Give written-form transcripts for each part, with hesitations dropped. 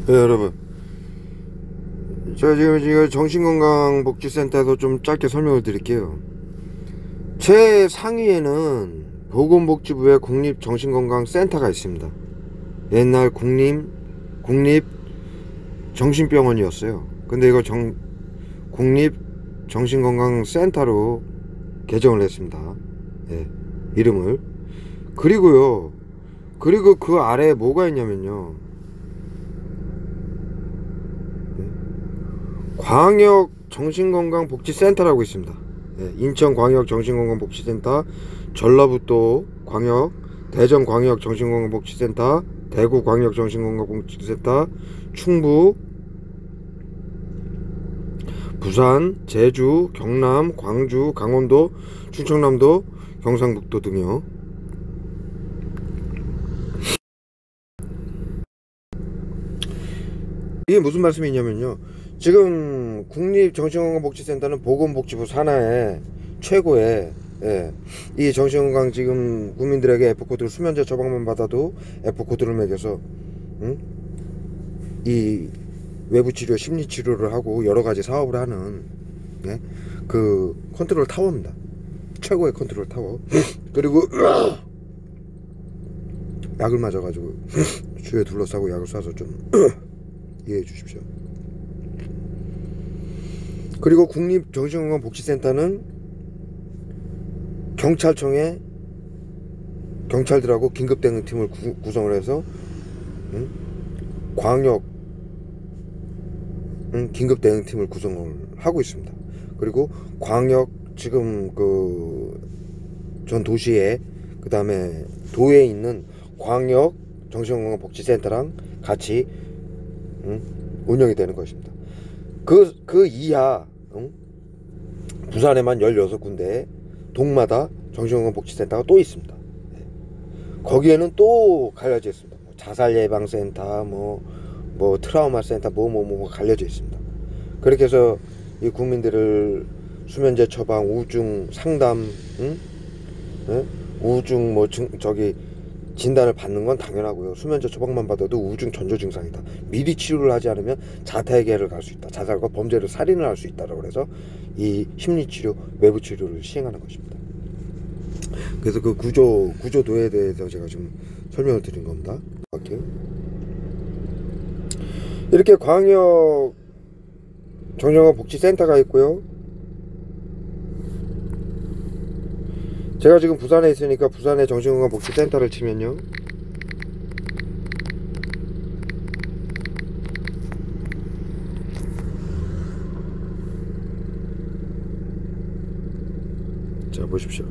네, 여러분, 제가 지금 정신건강복지센터에서 좀 짧게 설명을 드릴게요. 최상위에는 보건복지부의 국립정신건강센터가 있습니다. 옛날 국립정신병원이었어요. 근데 이거 국립정신건강센터로 개정을 했습니다. 예, 이름을. 그리고 그 아래에 뭐가 있냐면요, 광역정신건강복지센터라고 있습니다. 인천광역정신건강복지센터, 전라북도 광역, 대전광역정신건강복지센터, 대구광역정신건강복지센터, 충북, 부산, 제주, 경남, 광주, 강원도, 충청남도, 경상북도 등이요. 이게 무슨 말씀이냐면요, 지금 국립정신건강복지센터는 보건복지부 산하의 최고의, 이 정신건강, 지금 국민들에게 F코드를 수면제 처방만 받아도 F코드를 매겨서 이 외부치료, 심리치료를 하고 여러가지 사업을 하는, 그 컨트롤 타워입니다. 최고의 컨트롤 타워. 그리고 약을 맞아가지고 주위에 둘러싸고 약을 쏴서 좀 이해해 주십시오. 그리고 국립정신건강복지센터는 경찰청의 경찰들하고 긴급대응팀을 구성을 해서 광역 긴급대응팀을 구성을 하고 있습니다. 그리고 광역, 지금 그 전 도시에, 그 다음에 도에 있는 광역 정신건강복지센터랑 같이 운영이 되는 것입니다. 그 이하, 부산에만 16군데 동마다 정신건강복지센터가 또 있습니다. 거기에는 또 갈려져 있습니다. 자살예방센터, 뭐 트라우마 센터, 뭐 갈려져 있습니다. 그렇게 해서 이 국민들을 수면제 처방, 우중 상담, 우중 진단을 받는 건 당연하고요. 수면제 처방만 받아도 우중 전조 증상이다, 미리 치료를 하지 않으면 자타의 계를 갈 수 있다, 자살과 범죄를, 살인을 할 수 있다라고 그래서 이 심리치료, 외부치료를 시행하는 것입니다. 그래서 그 구조도에 대해서 제가 지금 설명을 드린 겁니다. 이렇게 광역 정신건강복지센터가 있고요. 제가 지금 부산에 있으니까 부산의 정신건강복지센터를 치면요, 자 보십시오.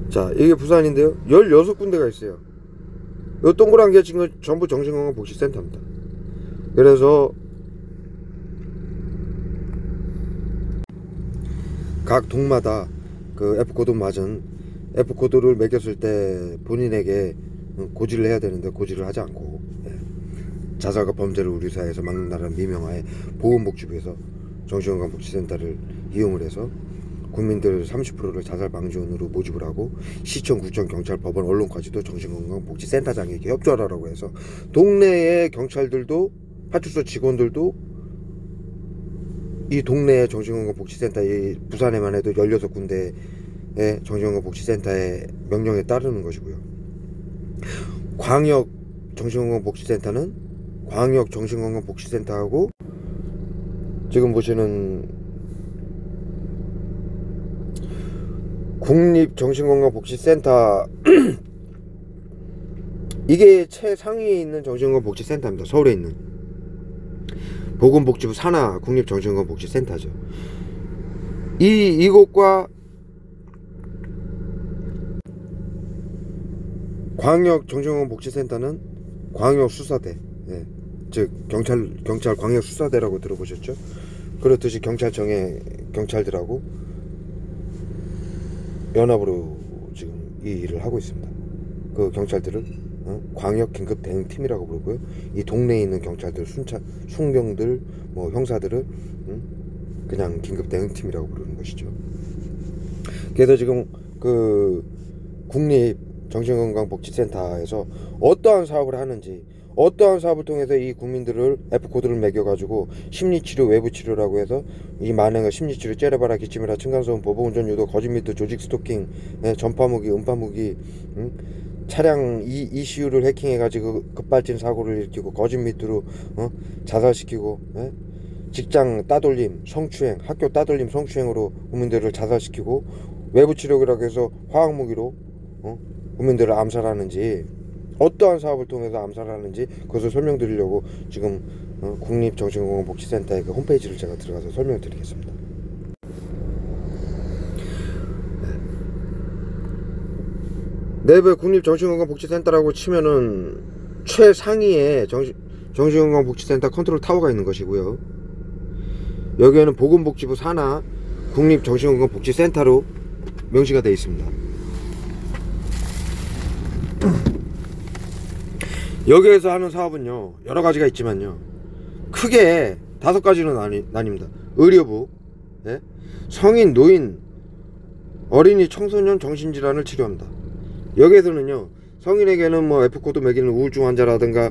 자, 이게 부산인데요, 16군데가 있어요. 이 동그란 게 지금 전부 정신건강복지센터입니다. 그래서 각 동마다 그 F코드 맞은, F코드를 매겼을 때 본인에게 고지를 해야 되는데 고지를 하지 않고, 자살과 범죄를 우리 사회에서 막는다는 미명하에 보건복지부에서 정신건강복지센터를 이용을 해서 국민들 30%를 자살 방지원으로 모집을 하고, 시청, 구청, 경찰, 법원, 언론까지도 정신건강복지센터장에게 협조하라고 해서 동네의 경찰들도, 파출소 직원들도 이 동네의 정신건강복지센터, 이 부산에만 해도 16군데의 정신건강복지센터의 명령에 따르는 것이고요. 광역 정신건강복지센터는 광역 정신건강복지센터하고, 지금 보시는 국립정신건강복지센터 이게 최상위에 있는 정신건강복지센터입니다. 서울에 있는 보건복지부 산하 국립정신건강복지센터죠. 이곳과 광역정신건강복지센터는 광역수사대, 즉 경찰 광역수사대라고 들어보셨죠? 그렇듯이 경찰청의 경찰들하고 연합으로 지금 이 일을 하고 있습니다. 그 경찰들을 광역 긴급 대응팀이라고 부르고요. 이 동네에 있는 경찰들, 순경들, 뭐 형사들을 그냥 긴급 대응팀이라고 부르는 것이죠. 그래서 지금 그 국립 정신건강복지센터에서 어떠한 사업을 하는지, 어떠한 사업을 통해서 이 국민들을 F코드를 매겨가지고 심리치료, 외부치료라고 해서 이 만행을 심리치료, 째려봐라, 기침해라, 층간소음, 보복운전 유도, 거짓미투, 조직 스토킹, 전파무기, 음파무기, 차량 ECU를 해킹해가지고 급발진 사고를 일으키고 거짓미투로 자살시키고, 직장 따돌림, 성추행, 학교 따돌림, 성추행으로 국민들을 자살시키고, 외부치료라고 해서 화학무기로 국민들을 암살하는지, 어떠한 사업을 통해서 암살하는지 그것을 설명드리려고 지금 국립정신건강복지센터의 그 홈페이지를 제가 들어가서 설명드리겠습니다. 네이버 국립정신건강복지센터라고 치면은 최상위에 정신건강복지센터 컨트롤 타워가 있는 것이고요. 여기에는 보건복지부 산하 국립정신건강복지센터로 명시가 되어 있습니다. 여기에서 하는 사업은요 여러 가지가 있지만요, 크게 5가지로 나뉩니다. 의료부, 성인, 노인, 어린이, 청소년 정신질환을 치료합니다. 여기에서는요 성인에게는 뭐 F코드 매기는 우울증 환자라든가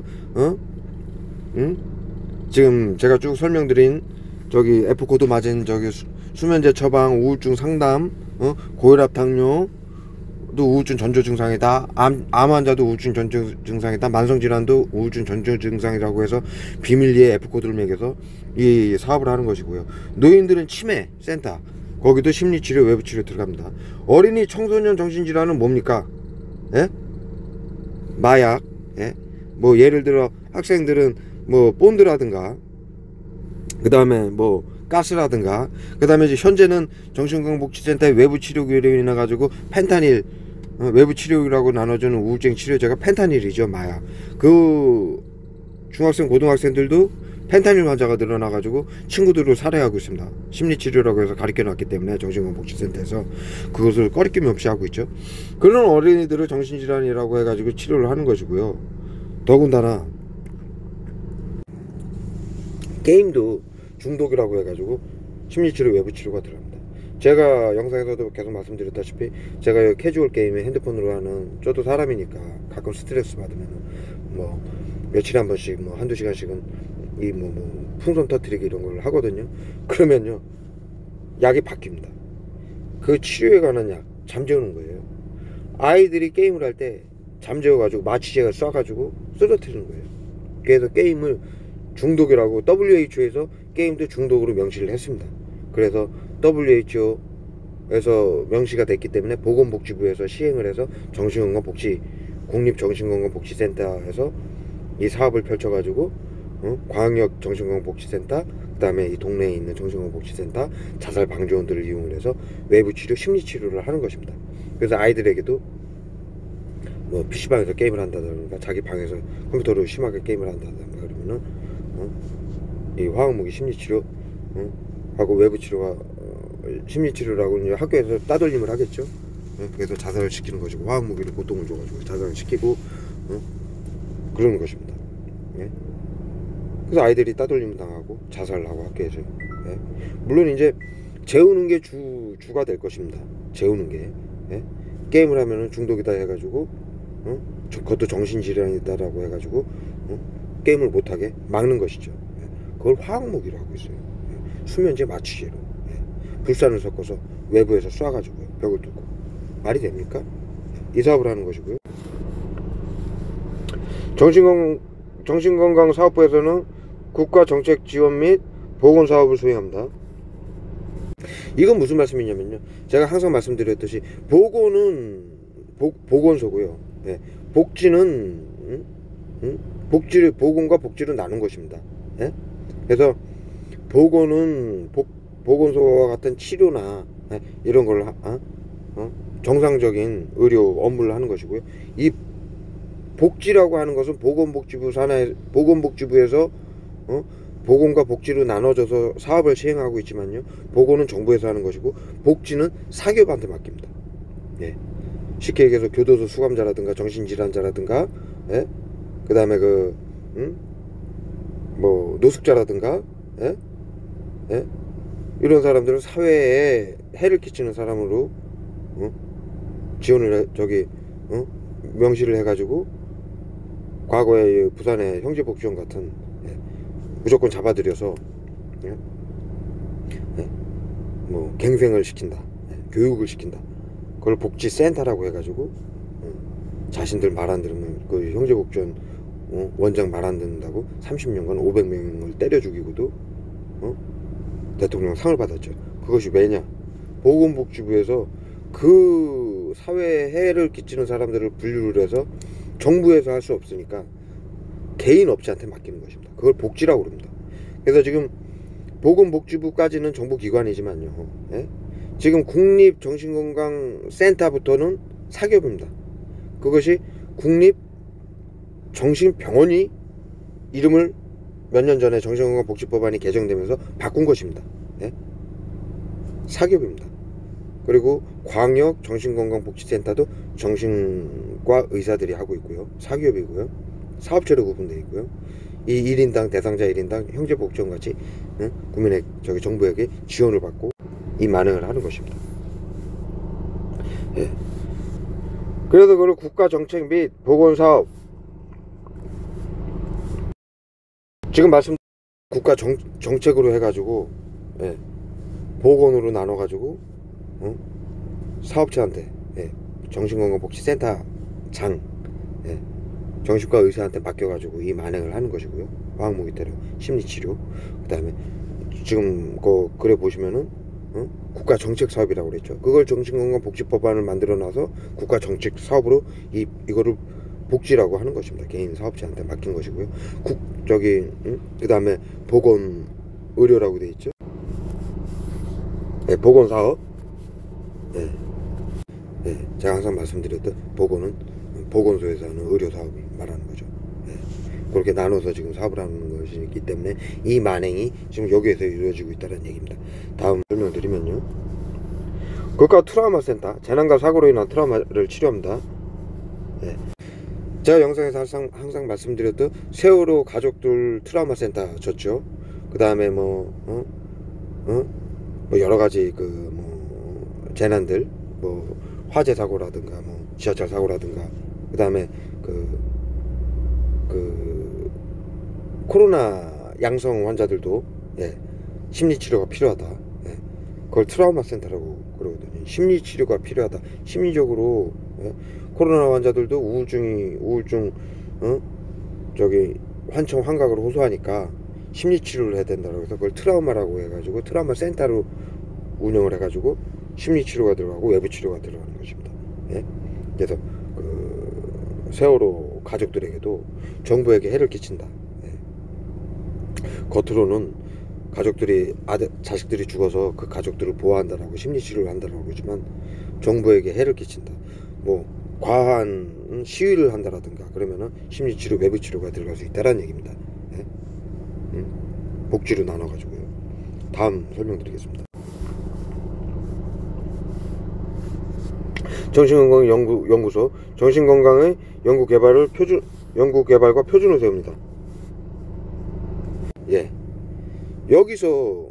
지금 제가 쭉 설명드린 저기 F코드 맞은 저기 수면제 처방, 우울증 상담, 고혈압, 당뇨 도 우울증 전조 증상이다. 암 환자도 우울증 전조 증상이다. 만성질환도 우울증 전조 증상이라고 해서 비밀리에 F코드를 매겨서 이 사업을 하는 것이고요. 노인들은 치매 센터, 거기도 심리치료, 외부치료 들어갑니다. 어린이, 청소년 정신질환은 뭡니까? 마약, 뭐 예를 들어 학생들은 뭐 본드라든가, 그 다음에 뭐 가스라든가, 그 다음에 이제 현재는 정신건강복지센터의 외부치료기로 인해 가지고 펜타닐, 외부치료라고 나눠주는 우울증 치료제가 펜타닐이죠. 마약. 그 중학생, 고등학생들도 펜타닐 환자가 늘어나 가지고 친구들을 살해하고 있습니다. 심리치료라고 해서 가르쳐 놨기 때문에 정신건강복지센터에서 그것을 꺼리낌 없이 하고 있죠. 그런 어린이들을 정신질환이라고 해가지고 치료를 하는 것이고요. 더군다나 게임도 중독이라고 해가지고 심리치료, 외부치료가 들어갑니다. 제가 영상에서도 계속 말씀드렸다시피 제가 캐주얼 게임에 핸드폰으로 하는, 저도 사람이니까 가끔 스트레스 받으면 뭐 며칠에 한 번씩 뭐 한두 시간씩은 이 뭐 풍선 터뜨리기 이런 걸 하거든요. 그러면요 약이 바뀝니다. 그 치료에 관한 약, 잠재우는 거예요. 아이들이 게임을 할 때 잠재워가지고 마취제가 쏴가지고 쓰러뜨리는 거예요. 그래서 게임을 중독이라고 WHO에서 게임도 중독으로 명시를 했습니다. 그래서 WHO에서 명시가 됐기 때문에 보건복지부에서 시행을 해서 국립정신건강복지센터에서 이 사업을 펼쳐가지고 광역 정신건강복지센터, 그 다음에 이 동네에 있는 정신건강복지센터, 자살방지원들을 이용해서 외부치료, 심리치료를 하는 것입니다. 그래서 아이들에게도 뭐 PC방에서 게임을 한다든가 자기 방에서 컴퓨터로 심하게 게임을 한다든가 그러면은 이 화학무기 심리치료 하고 외부치료가 심리치료라고 이제 학교에서 따돌림을 하겠죠. 그래서 자살을 시키는 것이고, 화학무기로 고통을 줘가지고 자살을 시키고 그러는 것입니다. 그래서 아이들이 따돌림 당하고 자살을 하고 학교에서. 물론 이제 재우는 게 주가 될 것입니다. 재우는 게. 게임을 하면은 중독이다 해가지고 그것도 정신질환이다라고 해가지고 게임을 못하게 막는 것이죠. 그걸 화학무기로 하고 있어요. 수면제 마취제로 불산을 섞어서 외부에서 쏴가지고 벽을 뚫고. 말이 됩니까? 이 사업을 하는 것이고요. 정신건강사업부에서는 국가정책지원 및 보건사업을 수행합니다. 이건 무슨 말씀이냐면요, 제가 항상 말씀드렸듯이 보건은 보건소고요, 복지는 보건과 복지를 나눈 것입니다. 그래서 보건은 보건소와 같은 치료나 이런 걸 정상적인 의료 업무를 하는 것이고요. 이 복지라고 하는 것은 보건복지부 산하에, 보건복지부에서 보건과 복지로 나눠져서 사업을 시행하고 있지만요, 보건은 정부에서 하는 것이고 복지는 사기업한테 맡깁니다. 쉽게 얘기해서 교도소 수감자라든가 정신질환자라든가, 그 다음에 뭐 노숙자라든가, 이런 사람들은 사회에 해를 끼치는 사람으로 지원을 명시를 해가지고 과거에 부산의 형제복지원 같은 무조건 잡아들여서 뭐 갱생을 시킨다, 교육을 시킨다. 그걸 복지센터라고 해가지고 자신들 말 안 들으면 그 형제복지원 원장 말 안 듣는다고 30년간 500명을 때려 죽이고도 대통령 상을 받았죠. 그것이 왜냐? 보건복지부에서 그 사회에 해를 끼치는 사람들을 분류를 해서 정부에서 할 수 없으니까 개인 업체한테 맡기는 것입니다. 그걸 복지라고 그럽니다. 그래서 지금 보건복지부까지는 정부기관이지만요, 지금 국립정신건강센터부터는 사기업입니다. 그것이 국립정신병원이 이름을 몇 년 전에 정신건강복지법안이 개정되면서 바꾼 것입니다. 사기업입니다. 그리고 광역정신건강복지센터도 정신과 의사들이 하고 있고요, 사기업이고요, 사업체로 구분되어 있고요. 이 1인당 대상자 1인당 형제복지원같이 국민의 정부에게 지원을 받고 이 만행을 하는 것입니다. 그래서 그걸 국가정책 및 보건사업, 지금 말씀 국가정책으로 해가지고 보건으로 나눠가지고 사업체한테 정신건강복지센터 장 정신과 의사한테 맡겨가지고 이 만행을 하는 것이고요. 화학무기 테러, 심리치료, 그 다음에 지금 그래 보시면은 국가정책 사업이라고 그랬죠. 그걸 정신건강복지법안을 만들어놔서 국가정책 사업으로 이거를 복지라고 하는 것입니다. 개인 사업체한테 맡긴 것이고요. 그 다음에 보건의료라고 돼 있죠. 보건사업. 제가 항상 말씀드렸던 보건은 보건소에서 하는 의료사업이 말하는 거죠. 그렇게 나눠서 지금 사업을 하는 것이기 때문에 이 만행이 지금 여기에서 이루어지고 있다는 얘기입니다. 다음 설명드리면요, 국가 트라우마 센터, 재난과 사고로 인한 트라우마를 치료합니다. 제가 영상에서 항상 말씀드렸던 세월호 가족들 트라우마 센터 줬죠. 그 다음에 뭐 여러가지 재난들, 화재 사고라든가 지하철 사고라든가, 그 다음에 코로나 양성 환자들도 심리치료가 필요하다. 그걸 트라우마 센터라고 그러거든요. 심리치료가 필요하다. 심리적으로 코로나 환자들도 우울증 환청 환각을 호소하니까 심리치료를 해야 된다고 해서 그걸 트라우마라고 해가지고 트라우마 센터로 운영을 해가지고 심리치료가 들어가고 외부치료가 들어가는 것입니다. 그래서 세월호 가족들에게도 정부에게 해를 끼친다. 겉으로는 가족들이 자식들이 죽어서 그 가족들을 보호한다라고 심리치료를 한다라고 그러지만 정부에게 해를 끼친다. 과한 시위를 한다라든가 그러면은 심리치료 외부치료가 들어갈 수 있다라는 얘기입니다. 복지로 나눠가지고요. 다음 설명드리겠습니다. 정신건강연구소, 정신건강의 연구개발과 표준을 세웁니다. 여기서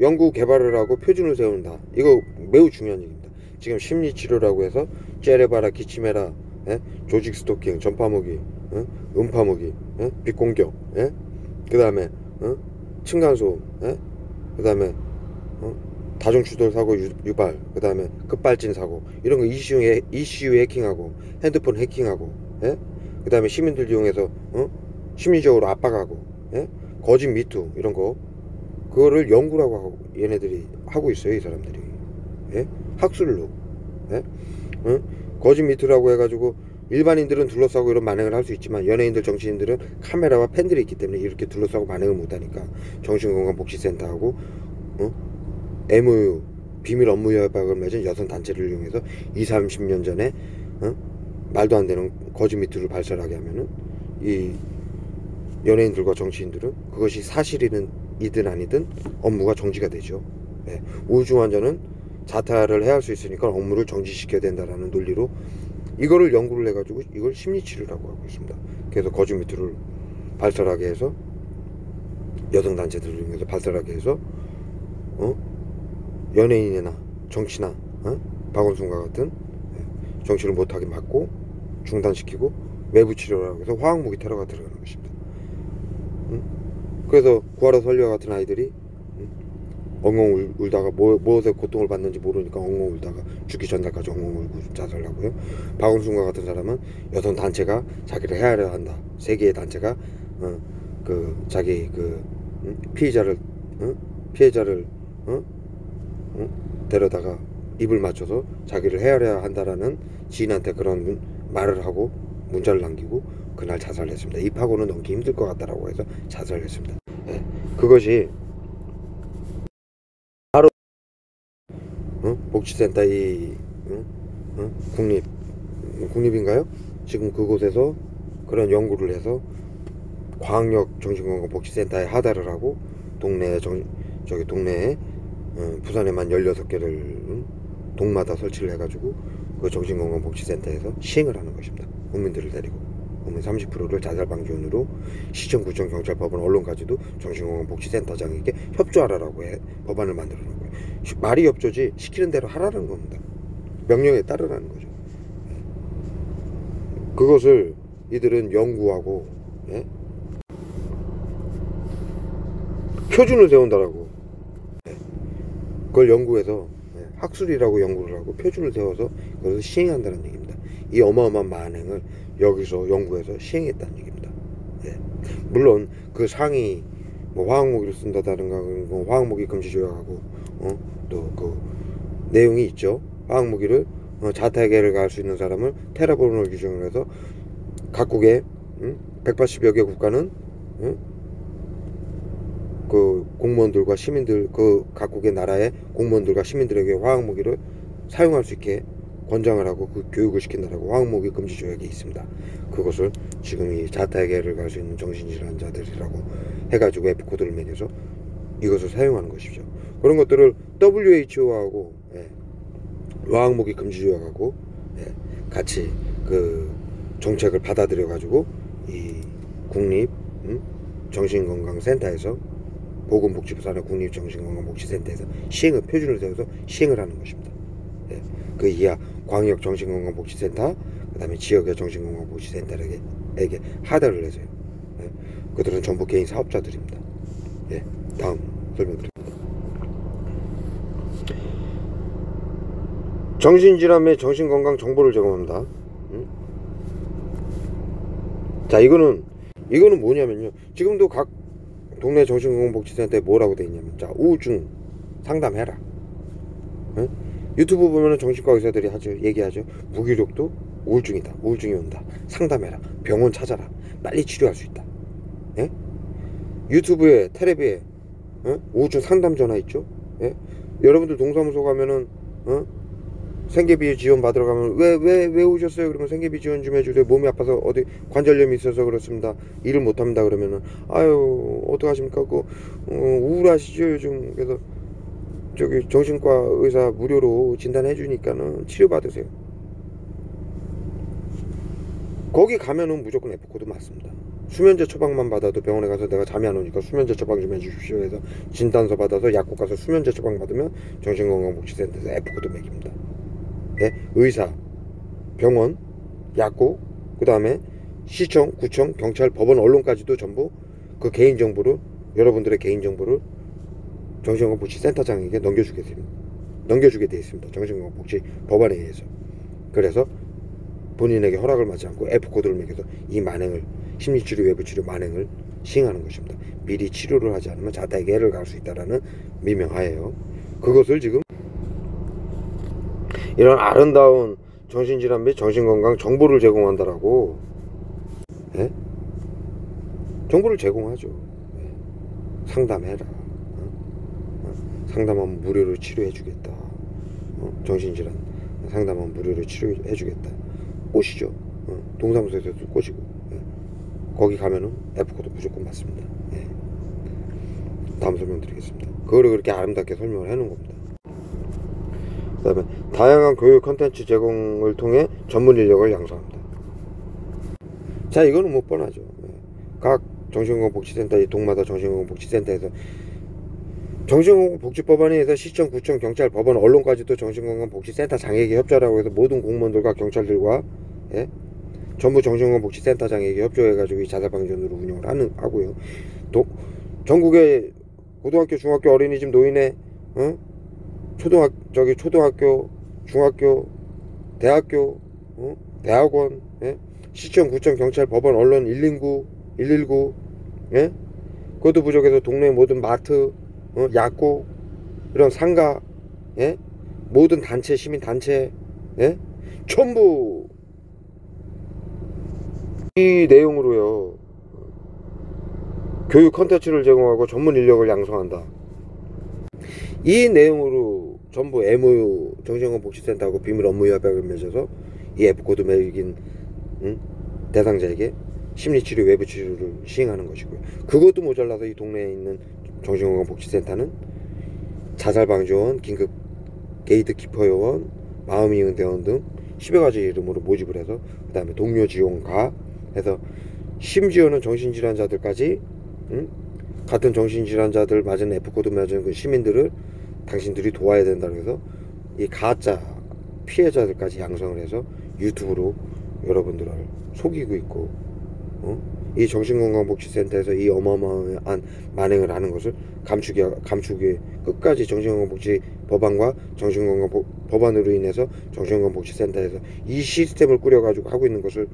연구개발을 하고 표준을 세운다. 이거 매우 중요한 얘기입니다. 지금 심리치료라고 해서 째려봐라, 기침해라, 조직 스토킹, 전파무기, 음파무기, 빛공격, 그 다음에 층간소음, 그 다음에 다중추돌 사고 유발, 그 다음에 급발진 사고, 이런 거 ECU 해킹하고 핸드폰 해킹하고, 그 다음에 시민들 이용해서 심리적으로 압박하고, 거짓 미투 이런 거, 그거를 연구라고 하고 얘네들이 하고 있어요. 이 사람들이 학술로. 거짓 미투라고 해가지고 일반인들은 둘러싸고 이런 만행을 할 수 있지만 연예인들, 정치인들은 카메라와 팬들이 있기 때문에 이렇게 둘러싸고 만행을 못하니까 정신건강복지센터하고 MOU, 비밀 업무 협약을 맺은 여성 단체를 이용해서 20-30년 전에 말도 안 되는 거짓 미투를 발설하게 하면은 이 연예인들과 정치인들은 그것이 사실이든 아니든 업무가 정지가 되죠. 우울증 환자는 자타를 해야 할 수 있으니까 업무를 정지시켜야 된다라는 논리로 이거를 연구를 해가지고 이걸 심리치료라고 하고 있습니다. 그래서 거짓 미투를 발설하게 해서 여성 단체들을 이용해서 발설하게 해서 연예인이나 정치나 박원순과 같은 정치를 못하게 막고 중단시키고 외부 치료라고 해서 화학무기 테러가 들어가는 것입니다. 응? 그래서 구하러 설리와 같은 아이들이 엉엉 울다가 무엇에 고통을 받는지 모르니까 엉엉 울다가 죽기 전날까지 엉엉 울고 자살하고요. 박원순과 같은 사람은 여성 단체가 자기를 헤아려야 한다. 세계의 단체가 자기 피해자를 데려다가 입을 맞춰서 자기를 헤아려야 한다라는 지인한테 그런 말을 하고 문자를 남기고 그날 자살을 했습니다. 이 파고는 넘기 힘들 것 같다라고 해서 자살을 했습니다. 예, 그것이 바로 복지센터 국립인가요? 지금 그곳에서 그런 연구를 해서 광역 정신건강복지센터에 하달을 하고 동네에 부산에만 16개를 동마다 설치를 해가지고 그 정신건강복지센터에서 시행을 하는 것입니다. 국민들을 데리고 국민 30%를 자살방지원으로 시청, 구청, 경찰, 법원, 언론까지도 정신건강복지센터장에게 협조하라고 법안을 만들어 놓은 거예요. 말이 협조지 시키는 대로 하라는 겁니다. 명령에 따르라는 거죠. 그것을 이들은 연구하고 표준을 세운다라고 그걸 연구해서 학술이라고 연구를 하고 표준을 세워서 그것을 시행한다는 얘기입니다. 이 어마어마한 만행을 여기서 연구해서 시행했다는 얘기입니다. 물론 그 상이 뭐 화학무기를 쓴다든가 뭐 화학무기 금지 조약하고 또 그 내용이 있죠. 화학무기를 자타해결을 가할 수 있는 사람을 테러범으로 규정을 해서 각국의 180여 개 국가는 그 공무원들과 시민들, 그 각국의 나라의 공무원들과 시민들에게 화학무기를 사용할 수 있게 권장을 하고 그 교육을 시킨다라고 화학무기 금지 조약이 있습니다. 그것을 지금 이 자타해결을 갈 수 있는 정신질환자들이라고 해가지고 F코드를 매겨서 이것을 사용하는 것이죠. 그런 것들을 WHO하고 화학무기 금지 조약하고 같이 그 정책을 받아들여 가지고 이 국립 정신건강센터에서 보건복지부 산하 국립정신건강복지센터에서 시행을 표준을 세워서 시행을 하는 것입니다. 그 이하 광역 정신건강복지센터, 그 다음에 지역의 정신건강복지센터에게 하달을 해서요. 그들은 전부 개인 사업자들입니다. 다음 설명드립니다. 정신질환 및 정신건강 정보를 제공합니다. 자, 이거는 뭐냐면요. 지금도 각 동네 정신건강복지센터에 뭐라고 돼 있냐면, 자, 우울증 상담해라. 유튜브 보면은 정신과 의사들이 얘기하죠. 무기력도 우울증이다. 우울증이 온다. 상담해라. 병원 찾아라. 빨리 치료할 수 있다. 유튜브에, 텔레비에 우울증 상담 전화 있죠. 여러분들 동사무소 가면은 생계비 지원 받으러 가면 왜 오셨어요? 그러면 생계비 지원 좀 해주세요. 몸이 아파서 어디 관절염이 있어서 그렇습니다. 일을 못합니다. 그러면은 아유 어떡하십니까? 우울하시죠 요즘. 그래서 저기 정신과 의사 무료로 진단해 주니까는 치료 받으세요. 거기 가면은 무조건 F코드 맞습니다. 수면제 처방만 받아도 병원에 가서 내가 잠이 안 오니까 수면제 처방 좀 해주십시오 해서 진단서 받아서 약국 가서 수면제 처방 받으면 정신건강복지센터에서 F코드 매깁니다. 의사, 병원, 약국, 그 다음에 시청, 구청, 경찰, 법원, 언론까지도 전부 그 개인정보를, 여러분들의 개인정보를 정신건강복지센터장에게 넘겨주게 돼 있습니다. 정신건강복지 법안에 의해서. 그래서 본인에게 허락을 받지 않고 F코드를 매겨서 이 만행을, 심리치료, 외부치료 만행을 시행하는 것입니다. 미리 치료를 하지 않으면 자타해결을 갈 수 있다라는 미명하에요. 그것을 지금 이런 아름다운 정신질환 및 정신건강 정보를 제공한다라고 정보를 제공하죠. 상담해라. 상담하면 무료로 치료해주겠다. 정신질환 상담하면 무료로 치료해주겠다. 꼬시죠. 동사무소에서도 꼬시고. 거기 가면은 F코드 무조건 맞습니다. 다음 설명드리겠습니다. 그거를 그렇게 아름답게 설명을 해놓은 겁니다. 그 다음에 다양한 교육 콘텐츠 제공을 통해 전문 인력을 양성합니다. 자, 이거는 뭐 뻔하죠. 각 정신건강복지센터, 이 동마다 정신건강복지센터에서 정신건강복지법안에 의해서 시청, 구청, 경찰, 법원, 언론까지도 정신건강복지센터 장에게 협조하라고 해서 모든 공무원들과 경찰들과 전부 정신건강복지센터장에게 협조해가지고 이 자살방지원으로 운영을 하고요. 또 전국의 고등학교, 중학교, 어린이집, 노인회, 초등학교, 중학교, 대학교, 대학원, 예? 시청, 구청, 경찰, 법원, 언론, 119, 119, 예? 그것도 부족해서 동네 모든 마트, 약국, 이런 상가, 예? 모든 단체, 시민 단체, 예? 전부 이 내용으로요. 교육 컨텐츠를 제공하고 전문 인력을 양성한다. 이 내용으로 전부 MOU 정신건강복지센터하고 비밀 업무 협약을 맺어서 이 F코드 매긴 대상자에게 심리치료, 외부치료를 시행하는 것이고요. 그것도 모자라서 이 동네에 있는 정신건강복지센터는 자살방지원, 긴급 게이트키퍼 요원, 마음이은 대원 등 10여 가지 이름으로 모집을 해서 그 다음에 동료 지원가 해서 심지어는 정신질환자들까지 같은 정신질환자들 맞은 F코드 맞은 그 시민들을 당신들이 도와야 된다고 해서 이 가짜 피해자들까지 양성을 해서 유튜브로 여러분들을 속이고 있고, 이 정신건강복지센터에서 이 어마어마한 만행을 하는 것을 감추기 끝까지 정신건강복지 법안과 법안으로 인해서 정신건강복지센터에서 이 시스템을 꾸려가지고 하고 있는 것을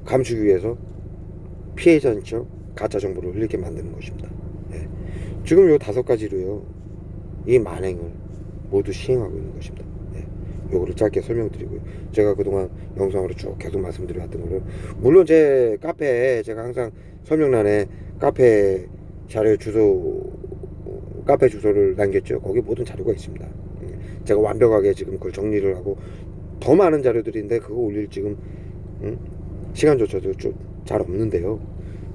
감추기 위해서 피해자인 척 가짜 정보를 흘리게 만드는 것입니다. 예. 지금 요 5가지로요 이 만행을 모두 시행하고 있는 것입니다. 예. 요거를 짧게 설명드리고요. 제가 그동안 영상으로 쭉 계속 말씀드려왔던 거를, 물론 제 카페에 제가 항상 설명란에 카페 자료 카페 주소를 남겼죠. 거기 모든 자료가 있습니다. 제가 완벽하게 지금 그걸 정리를 하고 더 많은 자료들인데 그거 올릴 지금 시간조차도 좀 잘 없는데요.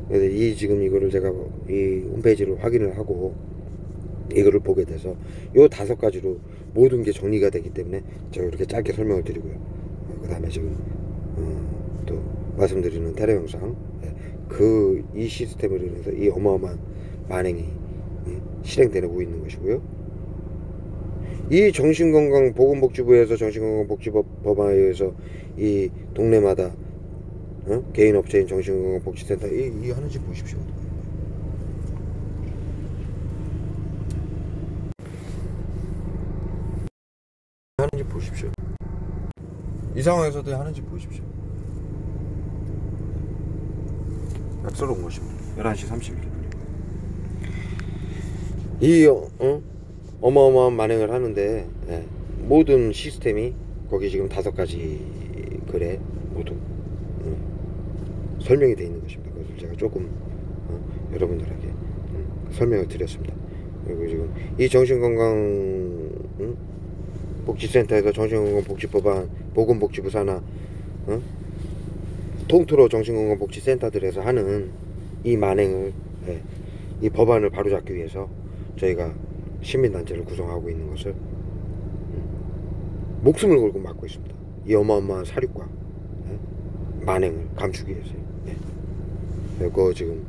그래서 지금 이거를 제가 이 홈페이지를 확인을 하고 이거를 보게 돼서 요 5가지로 모든 게 정리가 되기 때문에 제가 이렇게 짧게 설명을 드리고요. 그 다음에 지금 또 말씀드리는 테러 영상, 이 시스템으로 인해서 이 어마어마한 만행이 실행되고 있는 것이고요. 이 정신건강보건복지부에서 정신건강복지법 법안에 의해서 이 동네마다 개인 업체인 정신건강복지센터 이 하는지 보십시오. 하는지 보십시오. 이 상황에서도 하는지 보십시오. 약속을 온 것입니다. 11시 31분. 이 어마어마한 만행을 하는데, 모든 시스템이 거기 지금 5가지 글에 모두 설명이 되어 있는 것입니다. 그것을 제가 조금 여러분들에게 설명을 드렸습니다. 그리고 지금 이 정신건강 복지센터에서 정신건강복지법안, 보건복지부 산하 통틀어 정신건강복지센터들에서 하는 이 만행을, 이 법안을 바로잡기 위해서 저희가 시민단체를 구성하고 있는 것을 목숨을 걸고 막고 있습니다. 이 어마어마한 사륙과 만행을 감추기 위해서요. 그거 지금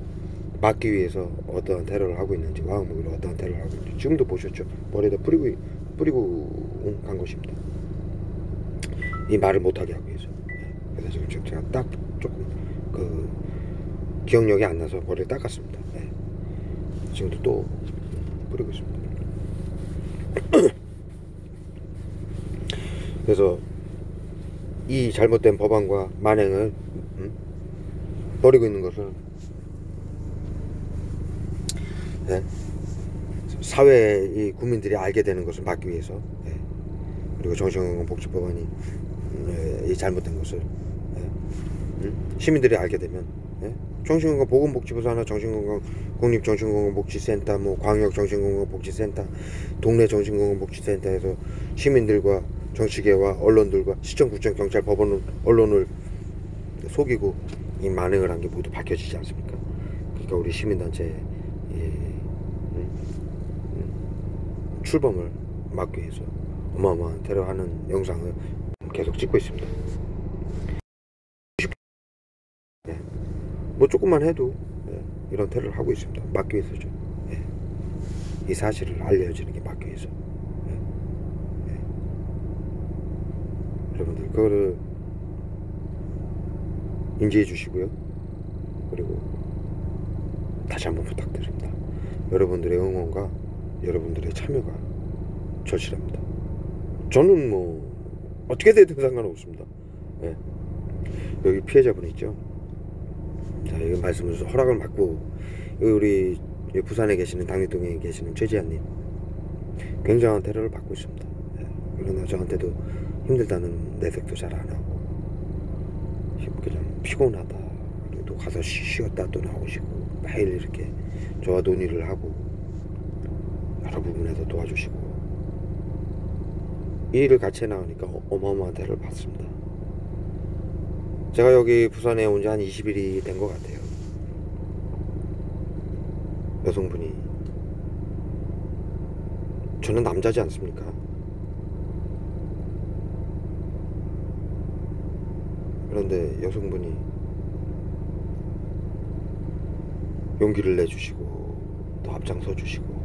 막기 위해서 어떠한 테러를 하고 있는지, 화학무기로 어떠한 테러를 하고 있는지 지금도 보셨죠. 머리에다 뿌리고 간 것입니다. 이 말을 못하게 하기 위해서. 그래서 지금 제가 딱 조금 그 기억력이 안 나서 머리를 닦았습니다. 지금도 또 뿌리고 있습니다. 그래서 이 잘못된 법안과 만행을 버리고 있는 것을 사회의 국민들이 알게 되는 것을 막기 위해서, 그리고 정신건강복지법안이 이 잘못된 것을 시민들이 알게 되면, 정신건강보건복지부 산하 정신건강 국립정신건강복지센터, 뭐 광역정신건강복지센터, 동네 정신건강복지센터에서 시민들과 정치계와 언론들과 시청, 구청, 경찰, 법원, 언론을 속이고 이 만행을 한 게 모두 밝혀지지 않습니까? 그러니까 우리 시민단체의 출범을 막기 위해서 어마어마한 테러하는 영상을 계속 찍고 있습니다. 뭐 조금만 해도 이런 테러를 하고 있습니다. 막기 위해서죠. 이 사실을 알려지는 게 막기 위해서. 여러분들 그거를 인지해 주시고요. 그리고 다시 한번 부탁드립니다. 여러분들의 응원과 여러분들의 참여가 절실합니다. 저는 뭐 어떻게 되든 상관없습니다. 예. 여기 피해자분 있죠. 자, 이 말씀을 허락을 받고, 우리 부산에 계시는 당일동에 계시는 최지한님 굉장한 테러를 받고 있습니다. 예. 그러나 저한테도 힘들다는 내색도 잘 안 하고, 그냥 피곤하다, 그리고 또 가서 쉬었다 또 나오시고, 매일 이렇게 저와 논의를 하고 여러 부분에서 도와주시고, 이 일을 같이 해나가니까 어마어마한 대를 받습니다. 제가 여기 부산에 온 지 한 20일이 된 것 같아요. 여성분이, 저는 남자지 않습니까? 그런데 여성분이 용기를 내주시고 또 앞장서 주시고,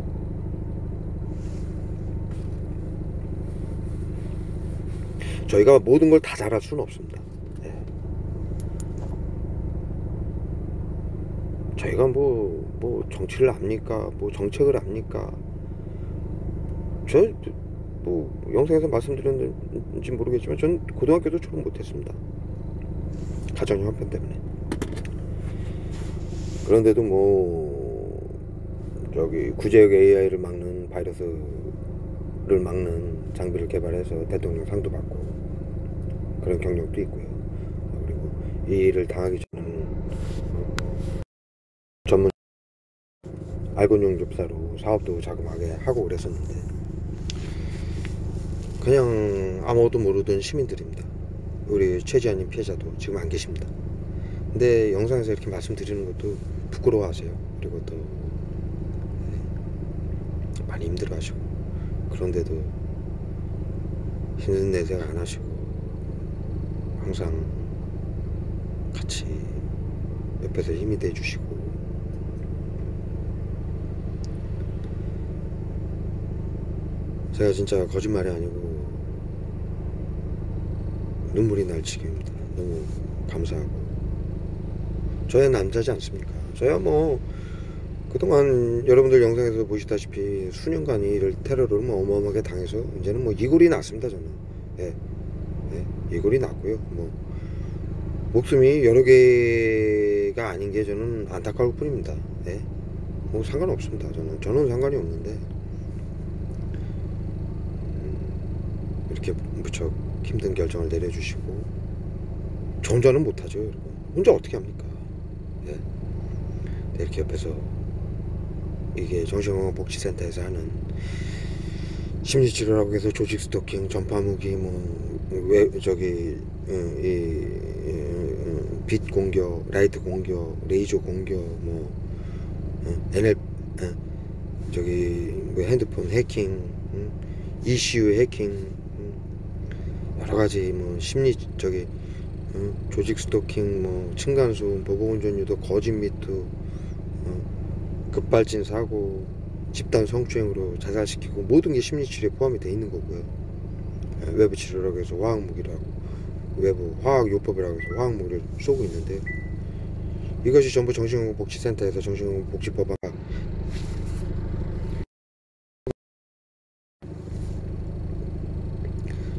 저희가 모든 걸 다 잘할 수는 없습니다. 예. 저희가 뭐 정치를 압니까? 뭐 정책을 압니까? 뭐 영상에서 말씀드렸는지 모르겠지만 전 고등학교도 졸업 못했습니다. 가정 형편 때문에. 그런데도 뭐 저기 구제역 AI를 막는, 바이러스를 막는 장비를 개발해서 대통령 상도 받고 그런 경력도 있고요. 그리고 이 일을 당하기 전에는 전문 알곤용 접사로 사업도 자그마하게 하고 그랬었는데, 그냥 아무것도 모르던 시민들입니다. 우리 최지한님 피해자도 지금 안 계십니다. 근데 영상에서 이렇게 말씀드리는 것도 부끄러워하세요. 그리고 또 많이 힘들어하시고, 그런데도 힘든 내색 안 하시고 항상 같이 옆에서 힘이 돼주시고, 제가 진짜 거짓말이 아니고 눈물이 날 지경입니다. 너무 감사하고. 저야 남자지 않습니까? 저야 뭐 그동안 여러분들 영상에서 보시다시피 수년간 이를 테러를 뭐 어마어마하게 당해서 이제는 뭐 이골이 났습니다. 저는 이골이 났고요. 뭐 목숨이 여러 개가 아닌 게 저는 안타까울 뿐입니다. 뭐 상관없습니다. 저는 상관이 없는데, 이렇게 무척 힘든 결정을 내려주시고, 저 혼자는 못하죠. 여러분. 혼자 어떻게 합니까? 이렇게 옆에서, 이게 정신건강복지센터에서 하는 심리치료라고 해서 조직 스토킹, 전파무기, 빛 공격, 라이트 공격, 레이저 공격, 핸드폰 해킹, ECU 해킹, 여러 가지 조직 스토킹, 층간소음, 보복운전 유도, 거짓 미투, 급발진 사고, 집단 성추행으로 자살시키고, 모든 게 심리치료에 포함이 되어 있는 거고요. 외부 치료라고 해서 화학무기라고, 외부 화학요법이라고 해서 화학무기를 쏘고 있는데요. 이것이 전부 정신건강복지센터에서 정신건강복지법안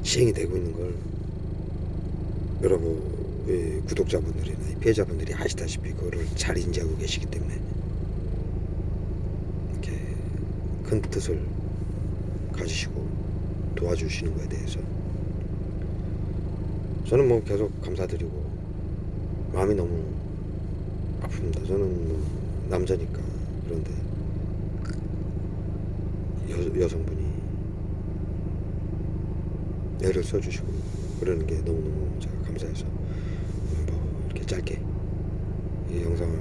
시행이 되고 있는 걸 여러분 구독자분들이나 피해자분들이 아시다시피 그거를 잘 인지하고 계시기 때문에 이렇게 큰 뜻을 가지시고 도와주시는 거에 대해서 저는 뭐 계속 감사드리고 마음이 너무 아픕니다. 저는 남자니까. 그런데 여성분이 애를 써주시고 그러는 게 너무너무 제가 감사해서 이렇게 짧게 이 영상을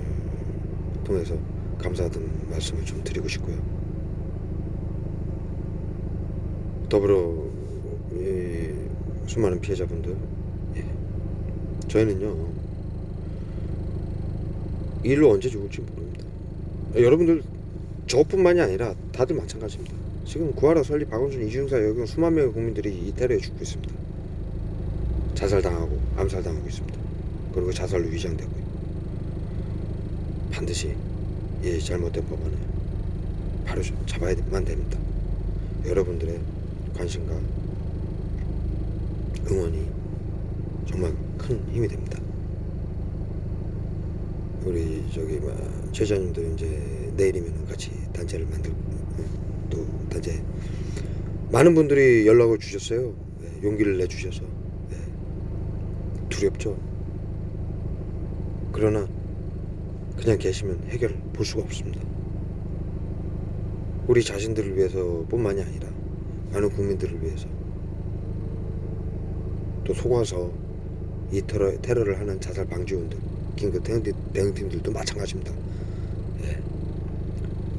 통해서 감사하다는 말씀을 좀 드리고 싶고요. 더불어 수많은 피해자분들, 저희는요 이 일로 언제 죽을지 모릅니다. 여러분들 저뿐만이 아니라 다들 마찬가지입니다. 지금 구하라, 설리, 박원순, 이준사, 여경 수만 명의 국민들이 이 테러에 죽고 있습니다. 자살당하고 암살당하고 있습니다. 그리고 자살로 위장되고요. 반드시 이 잘못된 법안을 바로 잡아야만 됩니다. 여러분들의 관심과 응원이 정말 큰 힘이 됩니다. 우리 최자님도 이제 내일이면 같이 단체를 만들고 또 단체 많은 분들이 연락을 주셨어요. 용기를 내주셔서 두렵죠. 그러나 그냥 계시면 해결을 볼 수가 없습니다. 우리 자신들을 위해서 뿐만이 아니라 많은 국민들을 위해서 또 속아서 이 테러를 하는 자살 방지원들 긴급 대응팀들도 마찬가지입니다.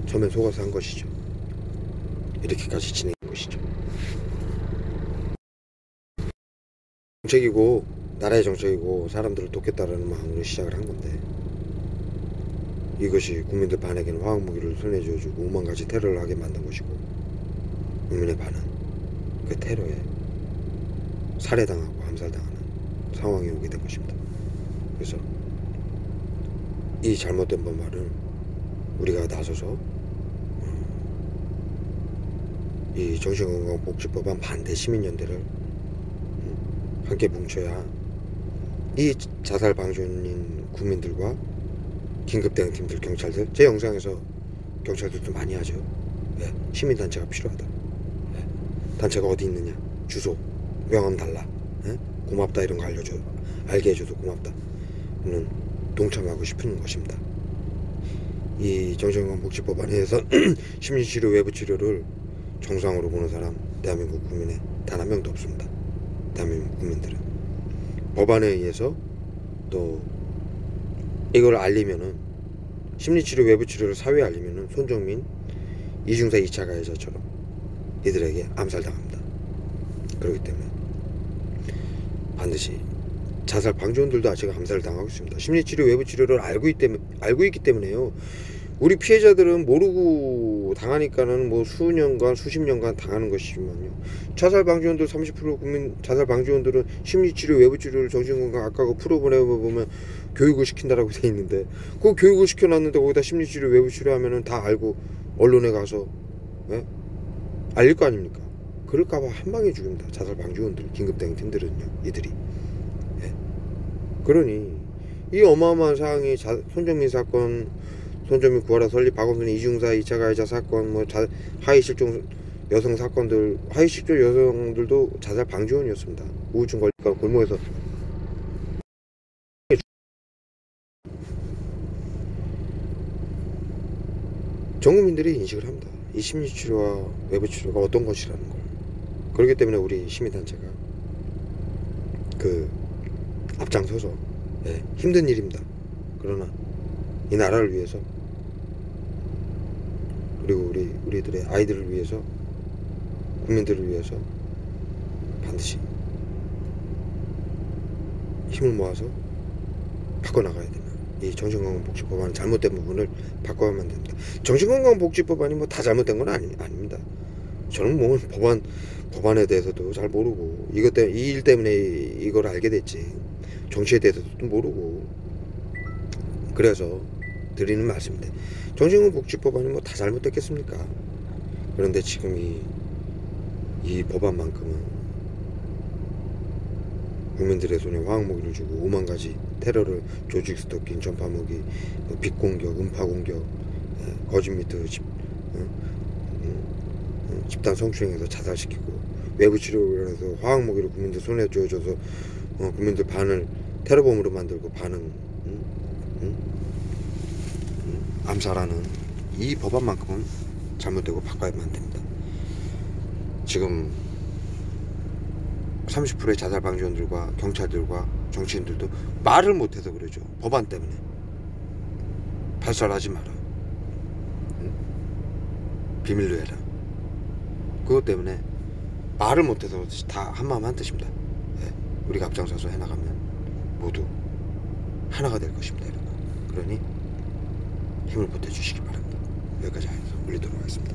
처음엔 속아서 한 것이죠. 이렇게까지 진행한 것이죠. 정책이고 나라의 정책이고 사람들을 돕겠다라는 마음으로 시작을 한 건데 이것이 국민들 반에게는 화학무기를 손에 쥐어주고 5만 가지 테러를 하게 만든 것이고 국민의 반은 그 테러에 살해당하고 암살당하는 상황이 오게 된 것입니다. 그래서 이 잘못된 법안을 우리가 나서서 이 정신건강복지법안 반대 시민연대를 함께 뭉쳐야 이 자살 방지원인 국민들과 긴급대응팀들, 경찰들, 제 영상에서 경찰들도 많이 하죠. 시민단체가 필요하다. 단체가 어디 있느냐, 주소, 명함 달라, 고맙다 이런 거 알게 해줘서 고맙다. 는 동참하고 싶은 것입니다. 이 정신건강복지법안에 의해서 심리치료, 외부치료를 정상으로 보는 사람 대한민국 국민에 단 한 명도 없습니다. 대한민국 국민들은 법안에 의해서 또 이걸 알리면은 심리치료, 외부치료를 사회에 알리면은 손정민, 이중사 2차 가해자처럼 이들에게 암살당합니다. 그렇기 때문에 반드시 자살 방지원들도 아직 암살을 당하고 있습니다. 심리치료, 외부치료를 알고 있기 때문에요. 우리 피해자들은 모르고 당하니까는 뭐 수년간, 수십 년간 당하는 것이지만요. 자살 방지원들 30% 국민 자살 방지원들은 심리치료, 외부치료를 정신건강 아까 프로그램에 보면 교육을 시킨다라고 돼 있는데 그 교육을 시켜놨는데 거기다 심리치료, 외부치료 하면은 다 알고 언론에 가서 알릴 거 아닙니까? 그럴까봐 한 방에 죽입니다. 자살 방지원들, 긴급대응팀들은요, 이들이. 그러니 이 어마어마한 사항이 손정민 사건, 손정민 구하라 설립, 박원순 이중사 2차 가해자 사건, 하이실종 여성 사건들, 하이실종 여성들도 자살 방지원이었습니다. 우울증 걸릴까 골목에서 전 국민들이 인식을 합니다. 이 심리치료와 외부치료가 어떤 것이라는 걸. 그렇기 때문에 우리 시민단체가 앞장서서 힘든 일입니다. 그러나 이 나라를 위해서 그리고 우리들의 아이들을 위해서 국민들을 위해서 반드시 힘을 모아서 바꿔나가야 됩니다. 이 정신건강복지법안은 잘못된 부분을 바꿔야만 됩니다. 정신건강복지법안이 뭐 다 잘못된 건 아닙니다. 저는 뭐 법안에 대해서도 잘 모르고 이 일 때문에 이걸 알게 됐지 정치에 대해서도 모르고 그래서 드리는 말씀인데 정신건강복지법안이 뭐 다 잘못됐겠습니까? 그런데 지금 이 법안만큼은 국민들의 손에 화학무기를 주고 5만 가지 테러를 조직 스토킹, 전파무기, 빅공격, 음파공격, 거짓미트 집단 성추행해서 자살시키고 외부치료를 해서 화학무기를 국민들 손에 쥐어줘서 국민들 반을 테러범으로 만들고 반은 암살하는 이 법안만큼은 잘못되고 바꿔야만 됩니다. 지금 30%의 자살 방지원들과 경찰들과 정치인들도 말을 못해서 그러죠. 법안 때문에 발설하지 마라, 비밀로 해라. 그것 때문에 말을 못해서 다 한마음 한뜻입니다. 우리가 앞장서서 해나가면 모두 하나가 될 것입니다. 여러분. 그러니 힘을 보태주시기 바랍니다. 여기까지 해서 올리도록 하겠습니다.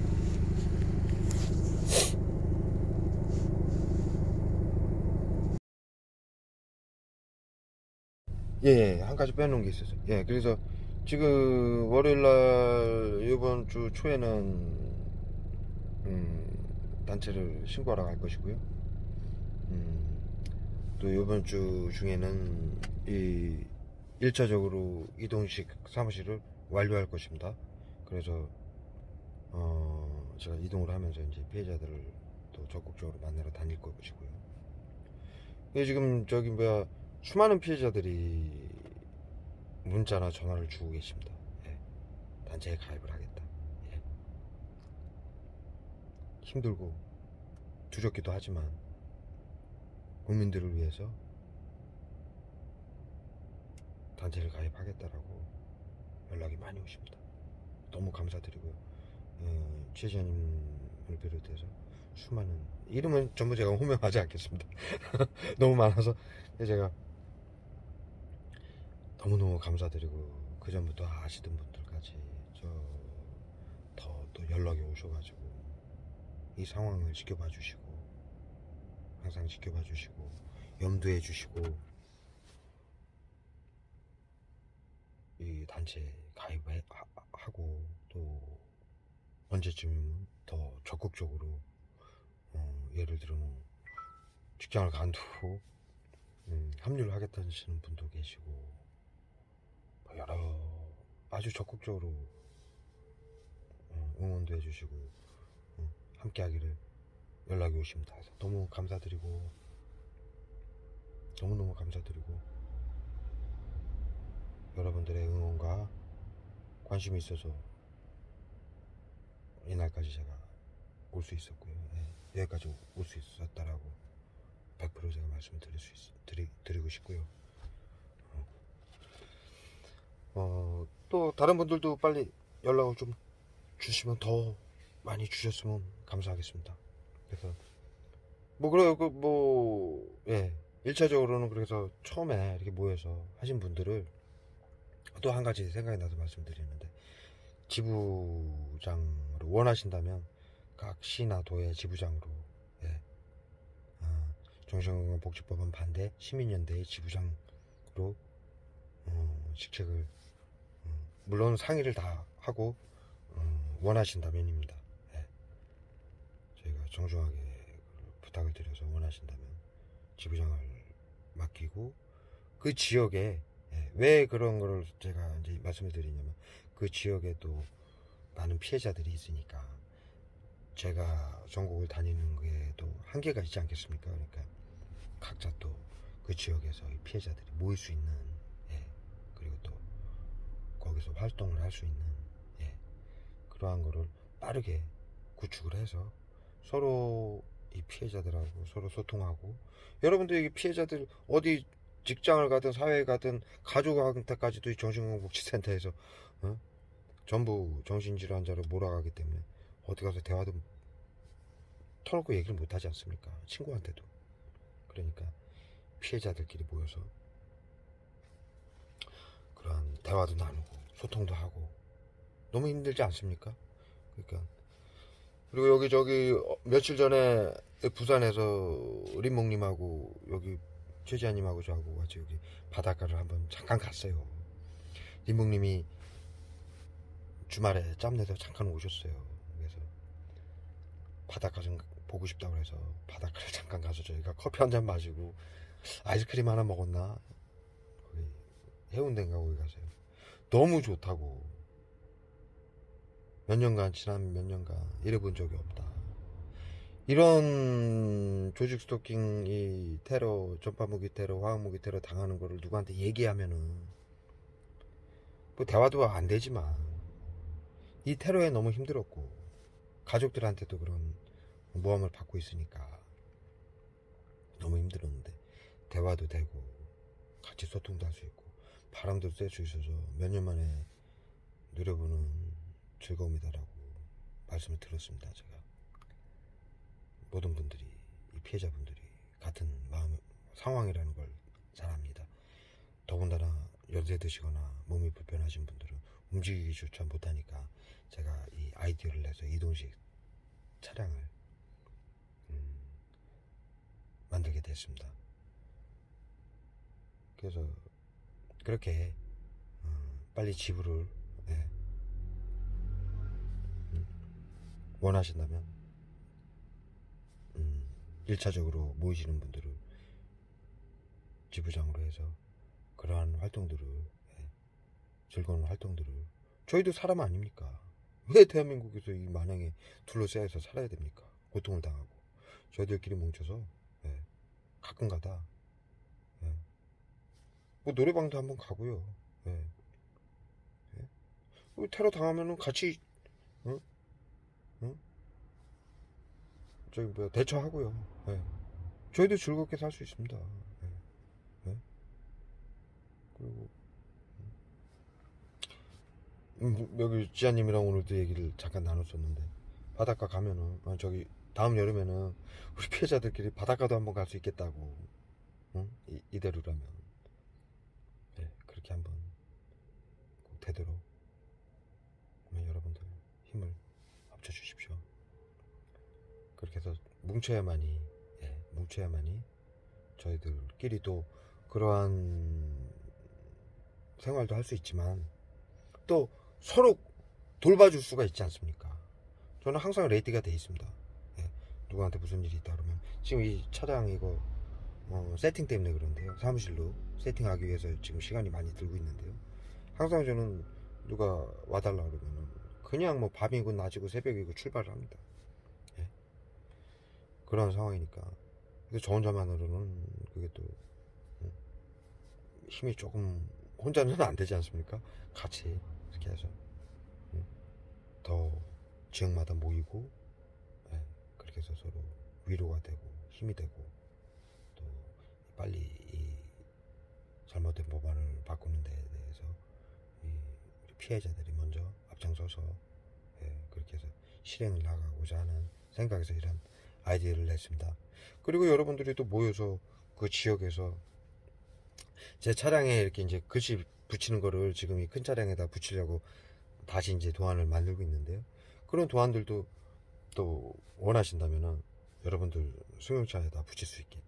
예, 한 가지 빼놓은 게 있었어요. 예, 그래서 지금 월요일날 이번 주 초에는 단체를 신고하러 갈 것이고요. 또 이번 주 중에는 이 1차적으로 이동식 사무실을 완료할 것입니다. 그래서 제가 이동을 하면서 이제 피해자들을 또 적극적으로 만나러 다닐 것이고요. 지금 저기 뭐야 수많은 피해자들이 문자나 전화를 주고 계십니다. 예. 단체에 가입을 하겠다. 예. 힘들고 두렵기도 하지만 국민들을 위해서 단체를 가입하겠다라고 연락이 많이 오십니다. 너무 감사드리고요. 취재자님을 비롯해서 수많은 이름은 전부 제가 호명하지 않겠습니다. 너무 많아서 제가 너무너무 감사드리고 그 전부터 아시던 분들까지 더 또 연락이 오셔가지고 이 상황을 지켜봐 주시고 항상 지켜봐 주시고 염두해 주시고 이 단체에 가입하고 또 언제쯤이면 더 적극적으로 예를 들어 뭐 직장을 간두고 합류를 하겠다는 분도 계시고 뭐 여러 아주 적극적으로 응원도 해주시고 함께 하기를 연락이 오십니다. 그래서 너무 감사드리고 너무너무 감사드리고 여러분들의 응원과 관심이 있어서 이날까지 제가 올 수 있었고요. 예, 여기까지 올 수 있었다라고 100% 제가 말씀을 드리고 싶고요. 또 다른 분들도 빨리 연락을 좀 주시면 더 많이 주셨으면 감사하겠습니다. 그래서 예, 1차적으로는 그래서 처음에 이렇게 모여서 하신 분들을 또 한 가지 생각이 나서 말씀드리는데 지부장으로 원하신다면 각 시나 도의 지부장으로 예, 정신건강복지법은 반대 시민연대의 지부장으로 직책을 물론 상의를 다 하고 원하신다면입니다. 예. 저희가 정중하게 부탁을 드려서 원하신다면 지부장을 맡기고 그 지역에 왜 그런 거를 제가 이제 말씀을 드리냐면 그 지역에 또 많은 피해자들이 있으니까 제가 전국을 다니는 게 또 한계가 있지 않겠습니까? 그러니까 각자 또 그 지역에서 이 피해자들이 모일 수 있는 그리고 또 거기서 활동을 할 수 있는 그러한 거를 빠르게 구축을 해서 서로 이 피해자들하고 서로 소통하고 여러분들 이 피해자들 어디 직장을 가든 사회에 가든 가족한테까지도 이 정신건강복지센터에서 전부 정신질환자로 몰아가기 때문에 어디 가서 대화도 털고 얘기를 못하지 않습니까? 친구한테도. 그러니까 피해자들끼리 모여서 그런 대화도 나누고 소통도 하고 너무 힘들지 않습니까? 그러니까 그리고 여기 저기 며칠 전에 부산에서 림몽님하고 여기 최지아님하고 저하고 같이 여기 바닷가를 한번 잠깐 갔어요. 림몽님이 주말에 짬내서 잠깐 오셨어요. 그래서 바닷가 좀 보고 싶다고 해서 바닷가를 잠깐 가서 저희가 커피 한 잔 마시고 아이스크림 하나 먹었나? 거기 해운대인가 거기 가서요. 너무 좋다고. 몇 년간 지난 몇 년간 이래본 적이 없다. 이런 조직 스토킹, 이 테러, 전파무기 테러, 화학무기 테러 당하는 거를 누구한테 얘기하면은 뭐 대화도 안 되지만 이 테러에 너무 힘들었고 가족들한테도 그런 모함을 받고 있으니까 너무 힘들었는데 대화도 되고 같이 소통도 할 수 있고 바람도 쐴 수 있어서 몇 년 만에 누려보는 즐거움이다라고 말씀을 드렸습니다. 제가 모든 분들이 이 피해자분들이 같은 마음 상황이라는 걸 잘 압니다. 더군다나 연세 드시거나 몸이 불편하신 분들은 움직이기조차 못하니까 제가 이 아이디어를 내서 이동식 차량을 만들게 됐습니다. 그래서 그렇게 빨리 지불을 원하신다면 1차적으로 모이시는 분들을 지부장으로 해서 그러한 활동들을 즐거운 활동들을 저희도 사람 아닙니까? 왜 대한민국에서 이 만행에 둘러싸여서 살아야 됩니까? 고통을 당하고 저희들끼리 뭉쳐서 가끔가다 뭐 노래방도 한번 가고요. 테러 당하면은 같이 저기 뭐야 대처하고요. 저희도 즐겁게 살 수 있습니다. 그리고 여기 지아님이랑 오늘도 얘기를 잠깐 나눴었는데 바닷가 가면은 저기 다음 여름에는 우리 피해자들끼리 바닷가도 한번 갈 수 있겠다고. 이대로라면 그렇게 한번 꼭 되도록 여러분들 힘을 합쳐 주십시오. 그렇게 해서 뭉쳐야만이 저희들끼리 또 그러한 생활도 할 수 있지만 또 서로 돌봐줄 수가 있지 않습니까? 저는 항상 레디가 돼 있습니다. 누구한테 무슨 일이 있다 그러면 지금 이 차량 이거 세팅 때문에 그런데요. 사무실로 세팅하기 위해서 지금 시간이 많이 들고 있는데요. 항상 저는 누가 와달라 그러면은 그냥 뭐 밤이고 낮이고 새벽이고 출발을 합니다. 그런 상황이니까. 근데 저 혼자만으로는 그게 또 힘이 조금 혼자는 안 되지 않습니까? 같이 이렇게 해서 더 지역마다 모이고 그렇게 해서 서로 위로가 되고 힘이 되고 또 빨리 이 잘못된 법안을 바꾸는 데 대해서 우리 피해자들이 먼저 앞장서서 그렇게 해서 실행을 나가고자 하는 생각에서 이런 아이디어를 냈습니다. 그리고 여러분들이 또 모여서 그 지역에서 제 차량에 이렇게 이제 글씨 붙이는 거를 지금 이 큰 차량에다 붙이려고 다시 이제 도안을 만들고 있는데요. 그런 도안들도 또 원하신다면은 여러분들 승용차에다 붙일 수 있게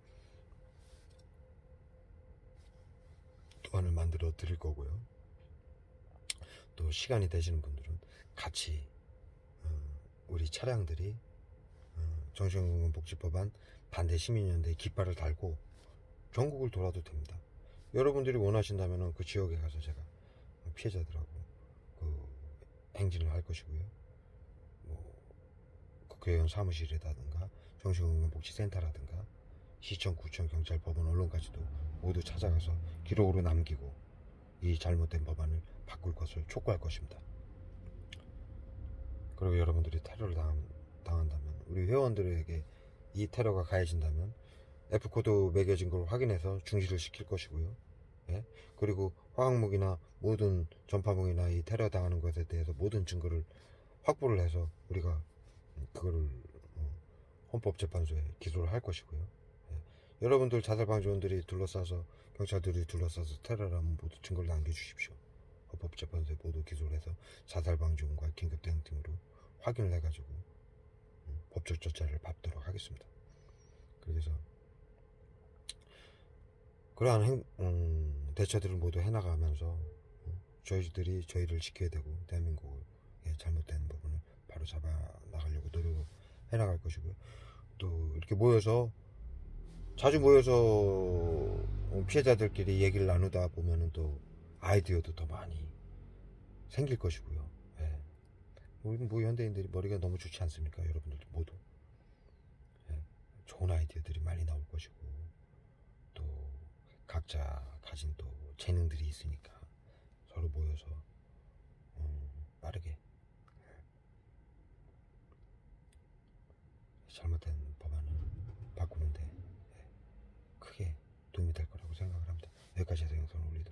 도안을 만들어 드릴 거고요. 또 시간이 되시는 분들은 같이 우리 차량들이 정신건강복지법안 반대 시민연대의 깃발을 달고 전국을 돌아도 됩니다. 여러분들이 원하신다면 그 지역에 가서 제가 피해자들하고 그 행진을 할 것이고요. 뭐 국회의원 사무실이라든가 정신건강복지센터라든가 시청, 구청, 경찰, 법원, 언론까지도 모두 찾아가서 기록으로 남기고 이 잘못된 법안을 바꿀 것을 촉구할 것입니다. 그리고 여러분들이 테러를 당한다면 우리 회원들에게 이 테러가 가해진다면 F코드 매겨진 걸 확인해서 중지를 시킬 것이고요. 그리고 화학무기나 모든 전파무기나 이 테러 당하는 것에 대해서 모든 증거를 확보를 해서 우리가 그거를 헌법재판소에 기소를 할 것이고요. 여러분들 자살방지원들이 둘러싸서 경찰들이 둘러싸서 테러를 하면 모두 증거를 남겨주십시오. 헌법재판소에 모두 기소를 해서 자살방지원과 긴급대응팀으로 확인을 해가지고 법적 절차를 밟도록 하겠습니다. 그래서 그러한 대처들을 모두 해나가면서 저희들이 저희를 지켜야 되고 대한민국의 잘못된 부분을 바로 잡아 나가려고 노력을 해나갈 것이고요. 또 이렇게 모여서 자주 모여서 피해자들끼리 얘기를 나누다 보면은 또 아이디어도 더 많이 생길 것이고요. 우리 뭐 현대인들이 머리가 너무 좋지 않습니까? 여러분들도 모두 좋은 아이디어들이 많이 나올 것이고 또 각자 가진 또 재능들이 있으니까 서로 모여서 빠르게 잘못된 법안을 바꾸는데 크게 도움이 될 거라고 생각을 합니다. 여기까지 해서 영상을 올리도록